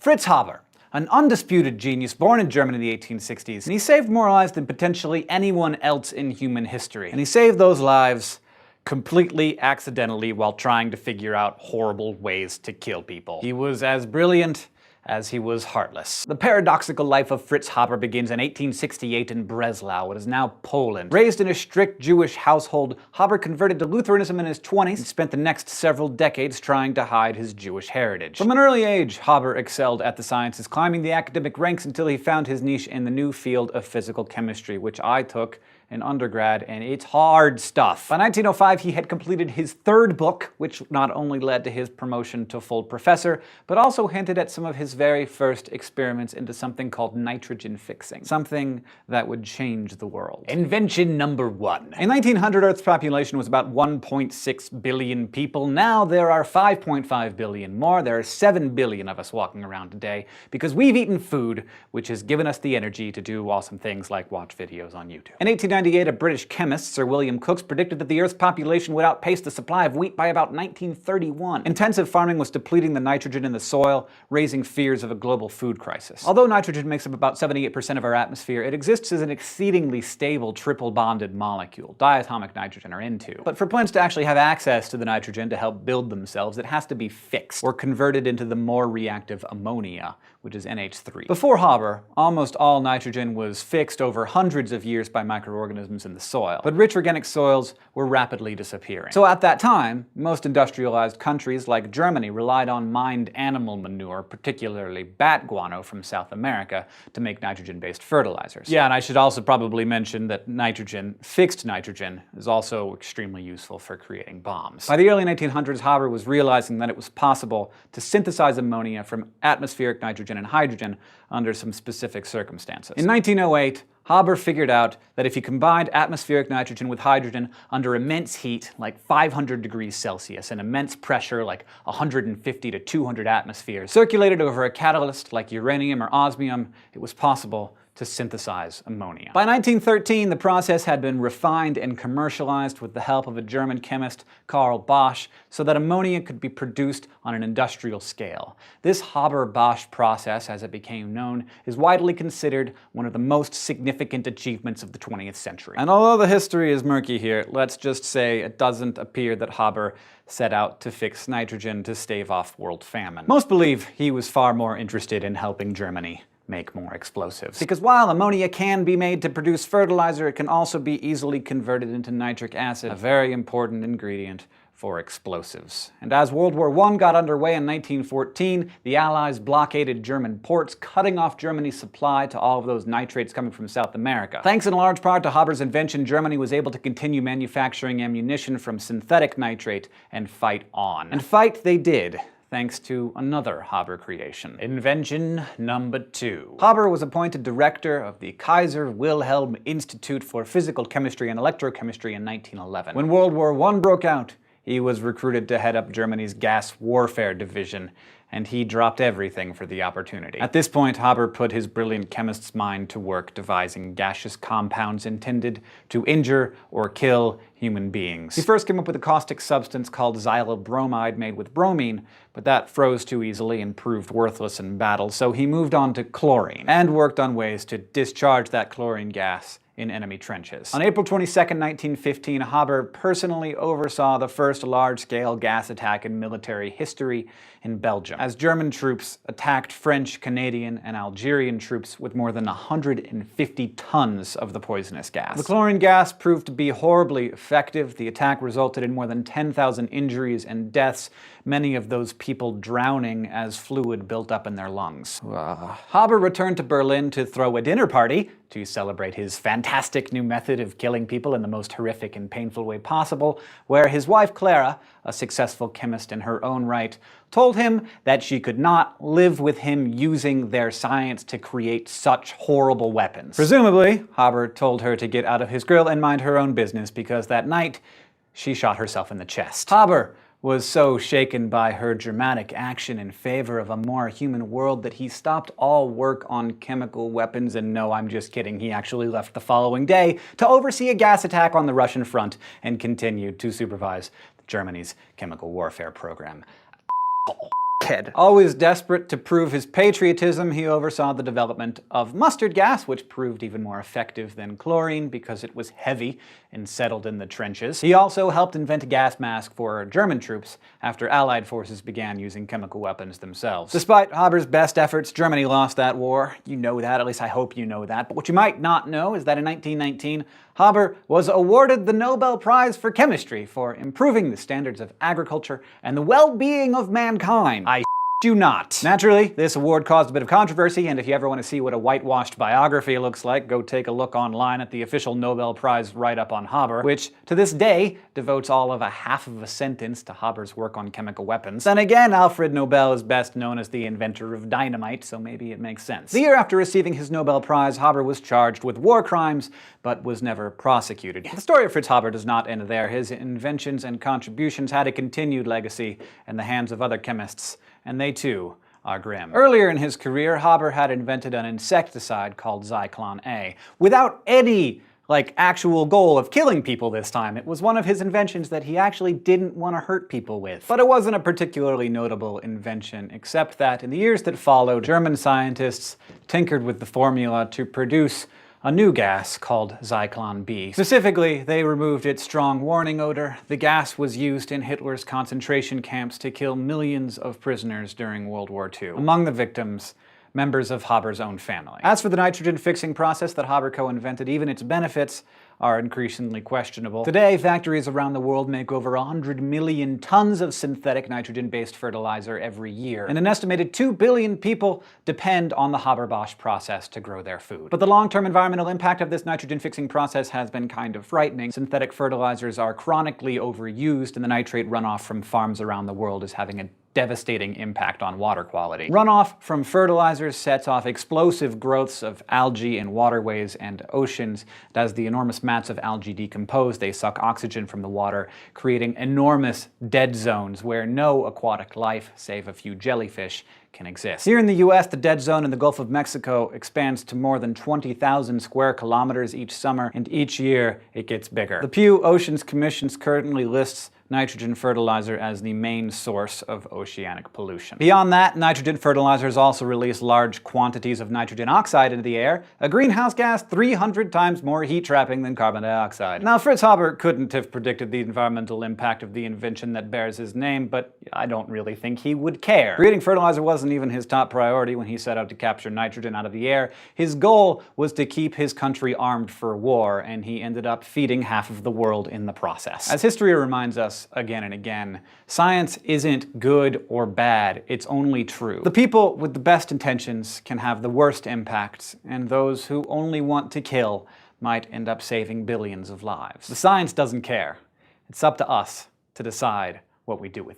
Fritz Haber, an undisputed genius born in Germany in the 1860s, and he saved more lives than potentially anyone else in human history. And he saved those lives completely accidentally while trying to figure out horrible ways to kill people. He was as brilliant as he was heartless. The paradoxical life of Fritz Haber begins in 1868 in Breslau, what is now Poland. Raised in a strict Jewish household, Haber converted to Lutheranism in his 20s and spent the next several decades trying to hide his Jewish heritage. From an early age, Haber excelled at the sciences, climbing the academic ranks until he found his niche in the new field of physical chemistry, which I took in undergrad, and it's hard stuff. By 1905, he had completed his third book, which not only led to his promotion to full professor, but also hinted at some of his very first experiments into something called nitrogen fixing, something that would change the world. Invention number one. In 1900, Earth's population was about 1.6 billion people. Now there are 5.5 billion more. There are 7 billion of us walking around today because we've eaten food, which has given us the energy to do awesome things like watch videos on YouTube. In 1898, a British chemist, Sir William Crookes, predicted that the Earth's population would outpace the supply of wheat by about 1931. Intensive farming was depleting the nitrogen in the soil, raising fears of a global food crisis. Although nitrogen makes up about 78% of our atmosphere, it exists as an exceedingly stable triple-bonded molecule, diatomic nitrogen, or N2. But for plants to actually have access to the nitrogen to help build themselves, it has to be fixed, or converted into the more reactive ammonia, which is NH3. Before Haber, almost all nitrogen was fixed over hundreds of years by microorganisms in the soil, but rich organic soils were rapidly disappearing. So at that time, most industrialized countries like Germany relied on mined animal manure, particularly bat guano from South America, to make nitrogen-based fertilizers. Yeah, and I should also probably mention that nitrogen, fixed nitrogen, is also extremely useful for creating bombs. By the early 1900s, Haber was realizing that it was possible to synthesize ammonia from atmospheric nitrogen and hydrogen under some specific circumstances. In 1908, Haber figured out that if he combined atmospheric nitrogen with hydrogen under immense heat, like 500 degrees Celsius, and immense pressure, like 150 to 200 atmospheres, circulated over a catalyst like uranium or osmium, it was possible to synthesize ammonia. By 1913, the process had been refined and commercialized with the help of a German chemist, Karl Bosch, so that ammonia could be produced on an industrial scale. This Haber-Bosch process, as it became known, is widely considered one of the most significant achievements of the 20th century. And although the history is murky here, let's just say it doesn't appear that Haber set out to fix nitrogen to stave off world famine. Most believe he was far more interested in helping Germany make more explosives. Because while ammonia can be made to produce fertilizer, it can also be easily converted into nitric acid, a very important ingredient for explosives. And as World War I got underway in 1914, the Allies blockaded German ports, cutting off Germany's supply to all of those nitrates coming from South America. Thanks in large part to Haber's invention, Germany was able to continue manufacturing ammunition from synthetic nitrate and fight on. And fight they did, thanks to another Haber creation. Invention number two. Haber was appointed director of the Kaiser Wilhelm Institute for Physical Chemistry and Electrochemistry in 1911. When World War I broke out, he was recruited to head up Germany's gas warfare division, and he dropped everything for the opportunity. At this point, Haber put his brilliant chemist's mind to work devising gaseous compounds intended to injure or kill human beings. He first came up with a caustic substance called xylobromide made with bromine, but that froze too easily and proved worthless in battle, so he moved on to chlorine and worked on ways to discharge that chlorine gas in enemy trenches. On April 22, 1915, Haber personally oversaw the first large-scale gas attack in military history in Belgium, as German troops attacked French, Canadian, and Algerian troops with more than 150 tons of the poisonous gas. The chlorine gas proved to be horribly effective. The attack resulted in more than 10,000 injuries and deaths, many of those people drowning as fluid built up in their lungs. Haber returned to Berlin to throw a dinner party to celebrate his fantastic new method of killing people in the most horrific and painful way possible, where his wife Clara, a successful chemist in her own right, told him that she could not live with him using their science to create such horrible weapons. Presumably, Haber told her to get out of his grill and mind her own business because that night, she shot herself in the chest. Haber was so shaken by her dramatic action in favor of a more human world that he stopped all work on chemical weapons, and no, I'm just kidding, he actually left the following day to oversee a gas attack on the Russian front and continued to supervise Germany's chemical warfare program. dickhead. Always desperate to prove his patriotism, he oversaw the development of mustard gas, which proved even more effective than chlorine because it was heavy and settled in the trenches. He also helped invent a gas mask for German troops after Allied forces began using chemical weapons themselves. Despite Haber's best efforts, Germany lost that war. You know that, at least I hope you know that. But what you might not know is that in 1919, Haber was awarded the Nobel Prize for Chemistry for improving the standards of agriculture and the well-being of mankind. I do not. Naturally, this award caused a bit of controversy, and if you ever want to see what a whitewashed biography looks like, go take a look online at the official Nobel Prize write-up on Haber, which, to this day, devotes all of a half of a sentence to Haber's work on chemical weapons. Then again, Alfred Nobel is best known as the inventor of dynamite, so maybe it makes sense. The year after receiving his Nobel Prize, Haber was charged with war crimes, but was never prosecuted. The story of Fritz Haber does not end there. His inventions and contributions had a continued legacy in the hands of other chemists, and they too are grim. Earlier in his career, Haber had invented an insecticide called Zyklon A, without any actual goal of killing people this time. It was one of his inventions that he actually didn't want to hurt people with. But it wasn't a particularly notable invention, except that in the years that followed, German scientists tinkered with the formula to produce a new gas called Zyklon B. Specifically, they removed its strong warning odor. The gas was used in Hitler's concentration camps to kill millions of prisoners during World War II. Among the victims, members of Haber's own family. As for the nitrogen-fixing process that Haber co-invented, even its benefits are increasingly questionable. Today, factories around the world make over 100 million tons of synthetic nitrogen-based fertilizer every year, and an estimated 2 billion people depend on the Haber-Bosch process to grow their food. But the long-term environmental impact of this nitrogen-fixing process has been kind of frightening. Synthetic fertilizers are chronically overused, and the nitrate runoff from farms around the world is having a devastating impact on water quality. Runoff from fertilizers sets off explosive growths of algae in waterways and oceans. As the enormous mats of algae decompose, they suck oxygen from the water, creating enormous dead zones where no aquatic life, save a few jellyfish, can exist. Here in the US, the dead zone in the Gulf of Mexico expands to more than 20,000 square kilometers each summer, and each year it gets bigger. The Pew Oceans Commission currently lists nitrogen fertilizer as the main source of oceanic pollution. Beyond that, nitrogen fertilizers also release large quantities of nitrogen oxide into the air, a greenhouse gas 300 times more heat-trapping than carbon dioxide. Now, Fritz Haber couldn't have predicted the environmental impact of the invention that bears his name, but I don't really think he would care. Creating fertilizer wasn't even his top priority when he set out to capture nitrogen out of the air. His goal was to keep his country armed for war, and he ended up feeding half of the world in the process. As history reminds us again and again, science isn't good or bad, it's only true. The people with the best intentions can have the worst impacts, and those who only want to kill might end up saving billions of lives. The science doesn't care. It's up to us to decide what we do with it.